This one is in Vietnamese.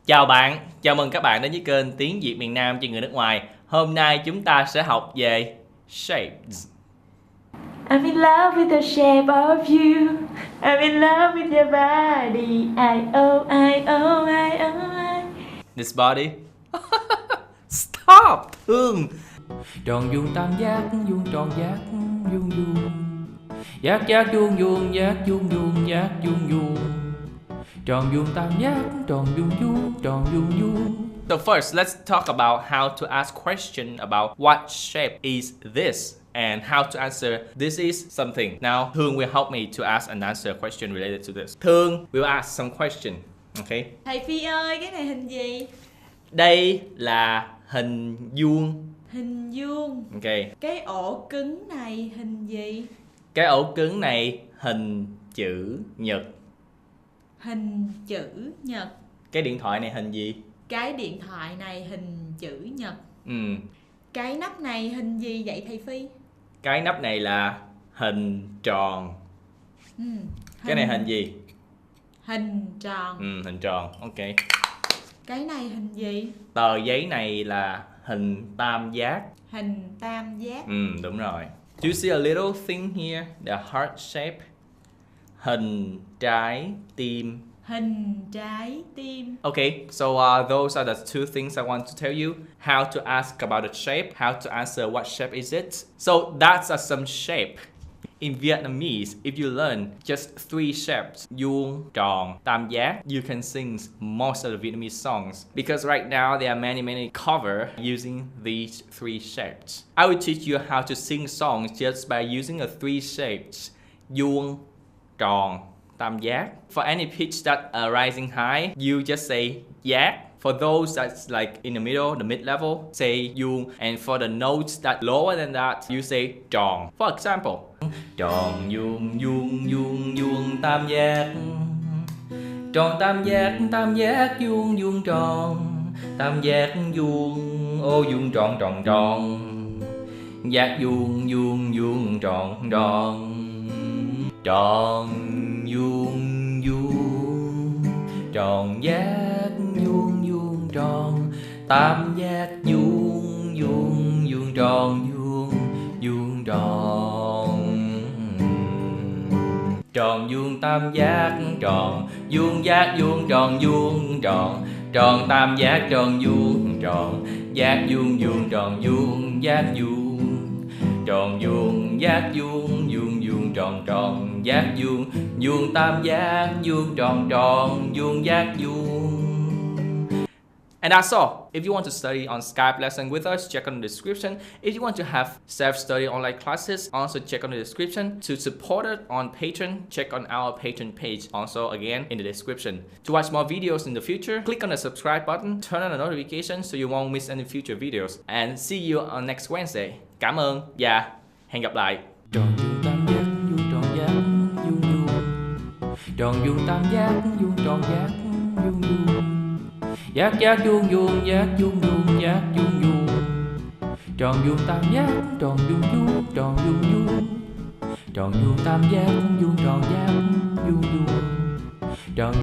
Chào bạn, chào mừng các bạn đến với kênh Tiếng Việt miền Nam cho người nước ngoài. Hôm nay chúng ta sẽ học về shapes. I'm in love with the shape of you. I'm in love with your body. I-O, I-O, I-O, I. This body. Stop! Thương. Tròn vuông tam giác, vuông tròn giác, vuông vuông. Giác giác vuông vuông, giác vuông vuông, giác vuông vuông. Tròn vuông tam giác, tròn vuông vuông, tròn vuông vuông. So first, let's talk about how to ask question about what shape is this and how to answer this is something. Now, Thương will help me to ask and answer a question related to this. Thương will ask some question. Okay. Thầy Phi ơi, cái này hình gì? Đây là hình vuông. Hình vuông. Okay. Cái ổ cứng này hình gì? Cái ổ cứng này hình chữ nhật. Hình chữ nhật. Cái điện thoại này hình gì? Cái điện thoại này hình chữ nhật. Ừ. Cái nắp này hình gì vậy thầy Phi? Cái nắp này là hình tròn. Cái này hình gì? Hình tròn. Hình tròn. Ok. Cái này hình gì? Tờ giấy này là hình tam giác. Hình tam giác. Đúng rồi. Do you see a little thing here? The heart shape. Hình trái tim. Hình trái tim. Okay, so those are the two things I want to tell you. How to ask about the shape, how to answer what shape is it. So that's some shape. In Vietnamese, if you learn just 3 shapes, vuông, tròn, tam giác, you can sing most of the Vietnamese songs. Because right now there are many covers using these 3 shapes. I will teach you how to sing songs just by using the 3 shapes. Vuông, tròn, tam giác. For any pitch that are rising high, you just say giác. For those that's like in the middle, the mid-level, say vuông. And for the notes that lower than that, you say tròn. For example, tròn vuông vuông vuông vuông tam giác. Tròn tam giác vuông vuông tròn. Tam giác vuông ô vuông tròn tròn tròn. Giác vuông vuông vuông tròn tròn. Tròn vuông vuông. Tròn giác vuông vuông tròn. Tam giác vuông vuông vuông tròn vuông vuông tròn. Tròn vuông tam giác tròn. Vuông giác vuông tròn vuông tròn. Tròn tam giác tròn vuông tròn. Giác vuông vuông tròn vuông giác vuông. Tròn vuông giác vuông vuông vuông tròn tròn. Giác vuông vuông tam giác vuông tròn tròn vuông giác vuông. And that's all. If you want to study on Skype lesson with us, check on the description. If you want to have self-study online classes, also check on the description. To support it on Patreon, check on our Patreon page, also again in the description. To watch more videos in the future, click on the subscribe button, turn on the notification so you won't miss any future videos. And see you on next Wednesday. Cảm ơn và hẹn gặp lại. Tròn vuông tam giác, vuông tròn giác, vuông vuông. Tròn vuông tam giác, vuông tròn giác, vuông vuông. Giác giác vuông vuông, giác vuông vuông, giác vuông vuông. Tròn vuông tam giác, tròn vuông vuông, tròn vuông vuông. Tròn vuông tam giác, vuông tròn giác, vuông vuông. Tròn